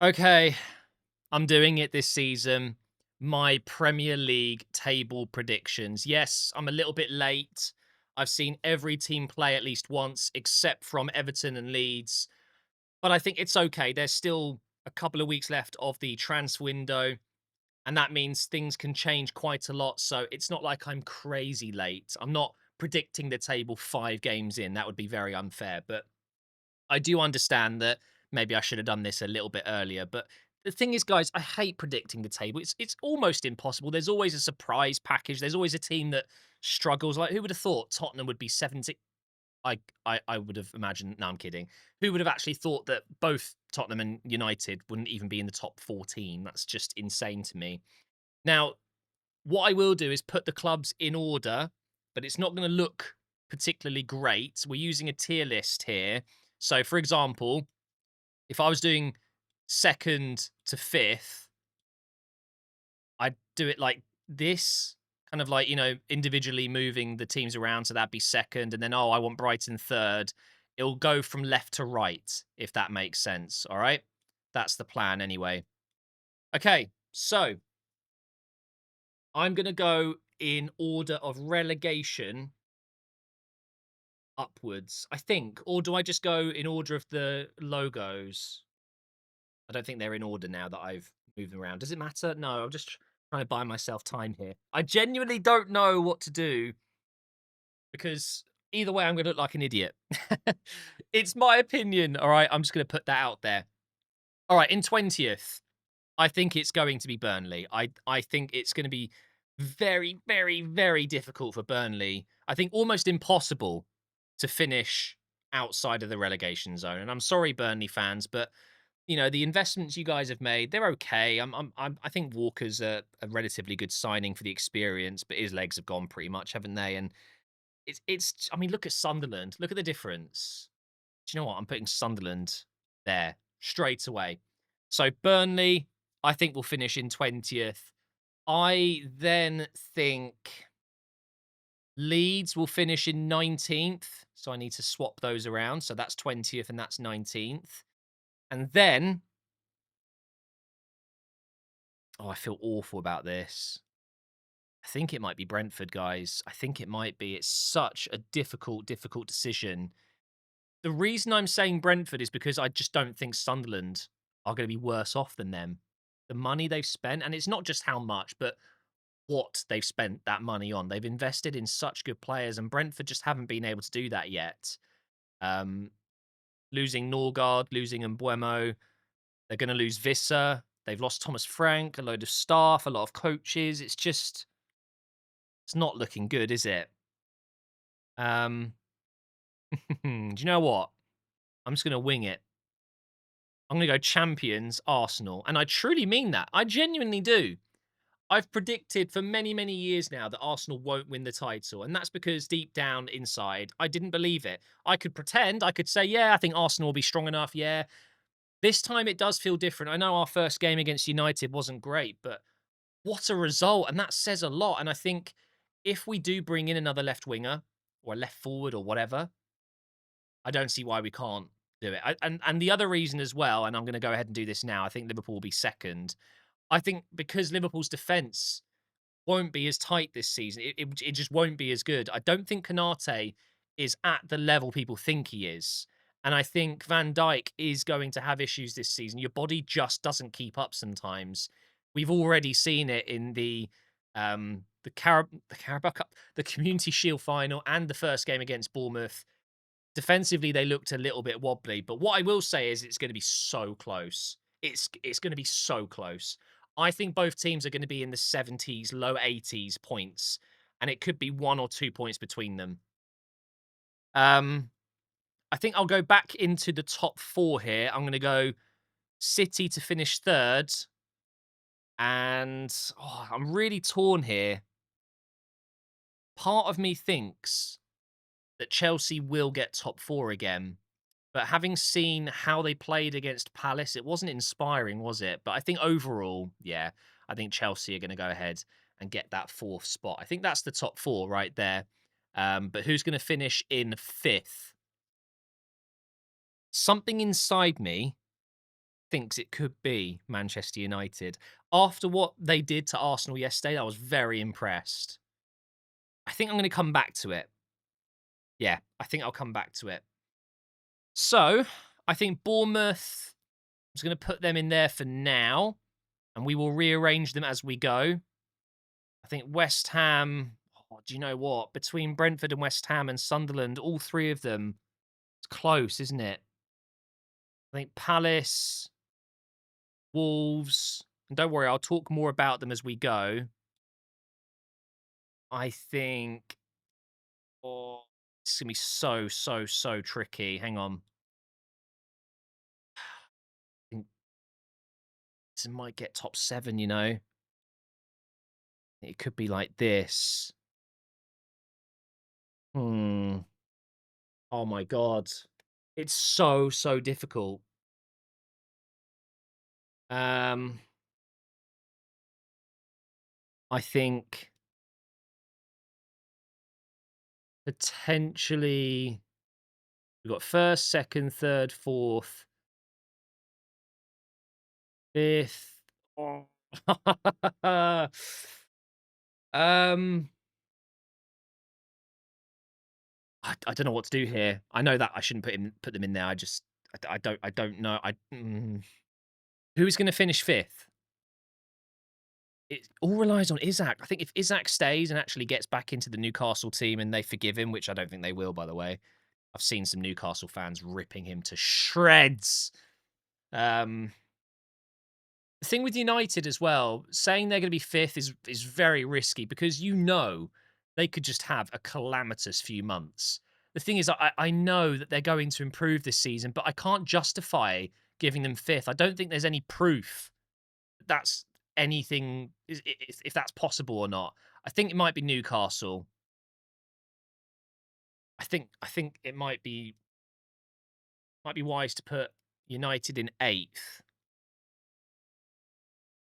Okay, I'm doing it this season. My Premier League table predictions. Yes, I'm a little bit late. I've seen every team play at least once, except from Everton and Leeds. But I think it's okay. There's still a couple of weeks left of the transfer window, and that means things can change quite a lot. So it's not like I'm crazy late. I'm not predicting the table 5 games in. That would be very unfair. But I do understand that maybe I should have done this a little bit earlier, but the thing is, guys, I hate predicting the table. It's almost impossible. There's always a surprise package. There's always a team that struggles. Like, who would have thought Tottenham would be 70? I would have imagined. No, I'm kidding. Who would have actually thought that both Tottenham and United wouldn't even be in the top 14? That's just insane to me. Now, what I will do is put the clubs in order, but it's not going to look particularly great. We're using a tier list here. So, for example, if I was doing second to fifth, I'd do it like this, kind of like, individually moving the teams around. So that'd be second. And then, oh, I want Brighton third. It'll go from left to right, if that makes sense. All right. That's the plan anyway. Okay. So I'm going to go in order of relegation upwards, I think. Or do I just go in order of the logos? I don't think they're in order now that I've moved them around. Does it matter? No, I'm just trying to buy myself time here. I genuinely don't know what to do because either way, I'm going to look like an idiot. It's my opinion. All right. I'm just going to put that out there. All right. In 20th, I think it's going to be Burnley. I think it's going to be very, very, very difficult for Burnley. I think almost impossible to finish outside of the relegation zone. And I'm sorry, Burnley fans, but the investments you guys have made, they're okay. I think Walker's a relatively good signing for the experience, but his legs have gone pretty much, haven't they? And it's. I mean, look at Sunderland. Look at the difference. Do you know what? I'm putting Sunderland there straight away. So Burnley, I think will finish in 20th. I then think Leeds will finish in 19th. So I need to swap those around. So that's 20th and that's 19th. And then, oh, I feel awful about this. I think it might be Brentford, guys. I think it might be. It's such a difficult, difficult decision. The reason I'm saying Brentford is because I just don't think Sunderland are going to be worse off than them. The money they've spent, and it's not just how much, but what they've spent that money on. They've invested in such good players, and Brentford just haven't been able to do that yet. Um, Losing Norgard, losing Mbuemo, they're going to lose Visser. They've lost Thomas Frank, a load of staff, a lot of coaches. It's not looking good, is it? Um, do you know what? I'm just going to wing it. I'm going to go champions, Arsenal. And I truly mean that. I genuinely do. I've predicted for many, many years now that Arsenal won't win the title. And that's because deep down inside, I didn't believe it. I could pretend, I could say, yeah, I think Arsenal will be strong enough. Yeah. This time it does feel different. I know our first game against United wasn't great, but what a result. And that says a lot. And I think if we do bring in another left winger or a left forward or whatever, I don't see why we can't do it. And the other reason as well, and I'm going to go ahead and do this now, I think Liverpool will be second. I think because Liverpool's defence won't be as tight this season, it just won't be as good. I don't think Kanate is at the level people think he is. And I think Van Dijk is going to have issues this season. Your body just doesn't keep up sometimes. We've already seen it in the Carabao Cup, the Community Shield final, and the first game against Bournemouth. Defensively, they looked a little bit wobbly, but what I will say is it's going to be so close. It's going to be so close. I think both teams are going to be in the 70s, low 80s points, and it could be 1 or 2 points between them. I think I'll go back into the top four here. I'm going to go City to finish third, and I'm really torn here. Part of me thinks that Chelsea will get top four again. But having seen how they played against Palace, it wasn't inspiring, was it? But I think overall, yeah, I think Chelsea are going to go ahead and get that fourth spot. I think that's the top four right there. But who's going to finish in fifth? Something inside me thinks it could be Manchester United. After what they did to Arsenal yesterday, I was very impressed. I think I'm going to come back to it. Yeah, I think I'll come back to it. So, I think Bournemouth is going to put them in there for now, and we will rearrange them as we go. I think West Ham, oh, do you know what? Between Brentford and West Ham and Sunderland, all three of them, it's close, isn't it? I think Palace, Wolves, and don't worry, I'll talk more about them as we go. I think, oh, it's going to be so tricky. Hang on. I think this might get top 7, you know? It could be like this. Hmm. Oh my God. It's so difficult. Um, I think potentially we've got first, second, third, fourth, fifth. Oh. um, I don't know what to do here. I know that I shouldn't put them in there. I don't know. Who's going to finish fifth? It all relies on Isaac. I think if Isaac stays and actually gets back into the Newcastle team and they forgive him, which I don't think they will, by the way. I've seen some Newcastle fans ripping him to shreds. The thing with United as well, saying they're going to be fifth is very risky because you know they could just have a calamitous few months. The thing is, I know that they're going to improve this season, but I can't justify giving them fifth. I don't think there's any proof that's anything if that's possible or not. I think it might be Newcastle. I think it might be wise to put United in eighth.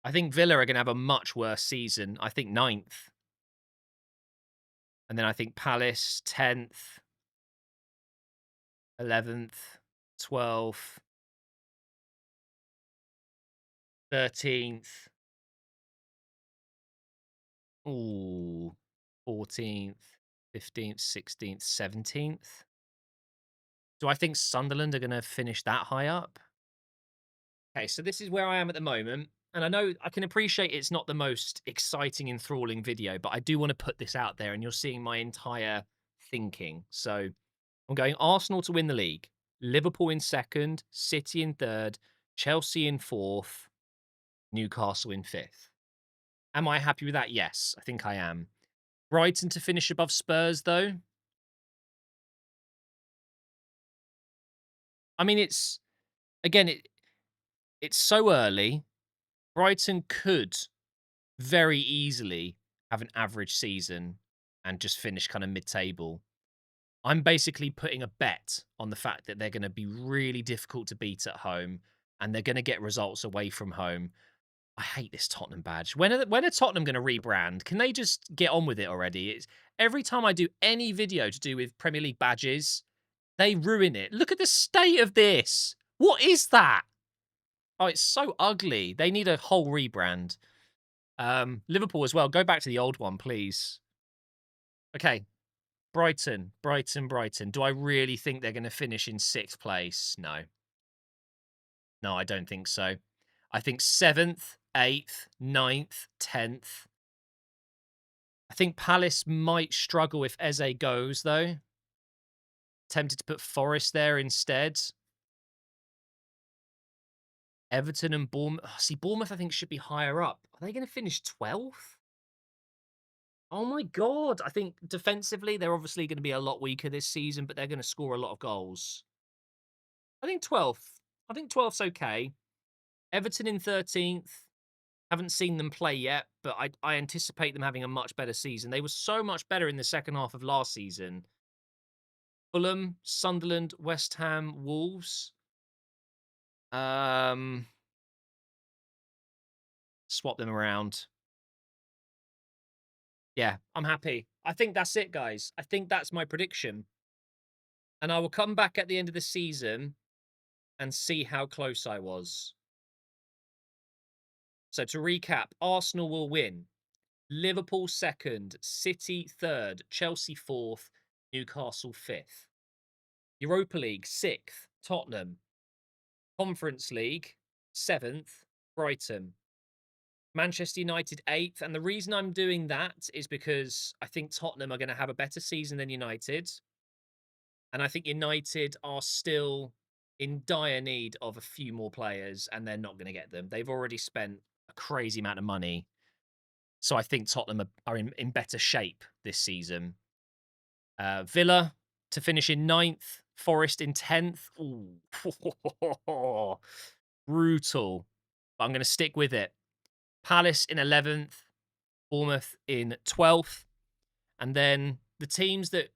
I think Villa are going to have a much worse season. I think ninth. And then I think Palace 10th, 11th, 12th, 13th. Ooh, 14th, 15th, 16th, 17th. Do I think Sunderland are going to finish that high up? Okay, so this is where I am at the moment. And I know I can appreciate it's not the most exciting, enthralling video, but I do want to put this out there and you're seeing my entire thinking. So I'm going Arsenal to win the league, Liverpool in second, City in third, Chelsea in fourth, Newcastle in fifth. Am I happy with that? Yes, I think I am. Brighton to finish above Spurs, though. I mean, again, it's so early. Brighton could very easily have an average season and just finish kind of mid-table. I'm basically putting a bet on the fact that they're going to be really difficult to beat at home and they're going to get results away from home. I hate this Tottenham badge. When are Tottenham going to rebrand? Can they just get on with it already? It's every time I do any video to do with Premier League badges, they ruin it. Look at the state of this. What is that? Oh, it's so ugly. They need a whole rebrand. Liverpool as well. Go back to the old one, please. Okay. Brighton. Do I really think they're going to finish in 6th place? No. No, I don't think so. I think 7th, 8th, 9th, 10th. I think Palace might struggle if Eze goes, though. Tempted to put Forest there instead. Everton and Bournemouth. Oh, see, Bournemouth, I think, should be higher up. Are they going to finish 12th? Oh, my God. I think defensively, they're obviously going to be a lot weaker this season, but they're going to score a lot of goals. I think 12th. I think 12th's okay. Everton in 13th. Haven't seen them play yet, but I anticipate them having a much better season. They were so much better in the second half of last season. Fulham, Sunderland, West Ham, Wolves. Swap them around. Yeah, I'm happy. I think that's it, guys. I think that's my prediction. And I will come back at the end of the season and see how close I was. So to recap, Arsenal will win. Liverpool second, City third, Chelsea fourth, Newcastle fifth. Europa League sixth, Tottenham. Conference League seventh, Brighton. Manchester United eighth. And the reason I'm doing that is because I think Tottenham are going to have a better season than United. And I think United are still in dire need of a few more players, and they're not going to get them. They've already spent a crazy amount of money. So I think Tottenham are in better shape this season. Villa to finish in ninth, Forest in 10th. Ooh. Brutal. But I'm going to stick with it. Palace in 11th, Bournemouth in 12th. And then the teams that,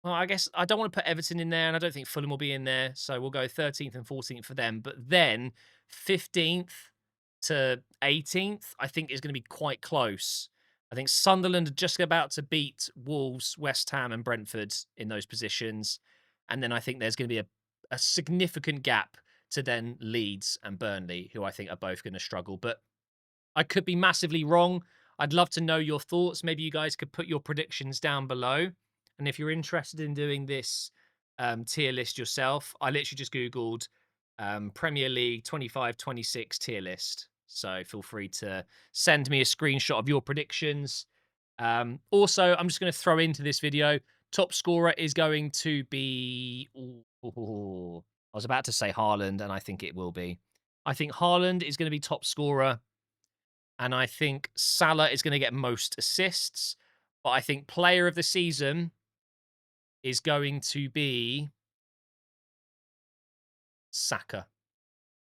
well, I guess I don't want to put Everton in there, and I don't think Fulham will be in there. So we'll go 13th and 14th for them. But then 15th to 18th, I think is going to be quite close. I think Sunderland are just about to beat Wolves, West Ham, and Brentford in those positions. And then I think there's going to be a significant gap to then Leeds and Burnley, who I think are both going to struggle. But I could be massively wrong. I'd love to know your thoughts. Maybe you guys could put your predictions down below. And if you're interested in doing this tier list yourself, I literally just Googled Premier League 25-26 tier list. So feel free to send me a screenshot of your predictions. Also, I'm just going to throw into this video, top scorer is going to be... Ooh, I was about to say Haaland, and I think it will be. I think Haaland is going to be top scorer. And I think Salah is going to get most assists. But I think player of the season is going to be Saka.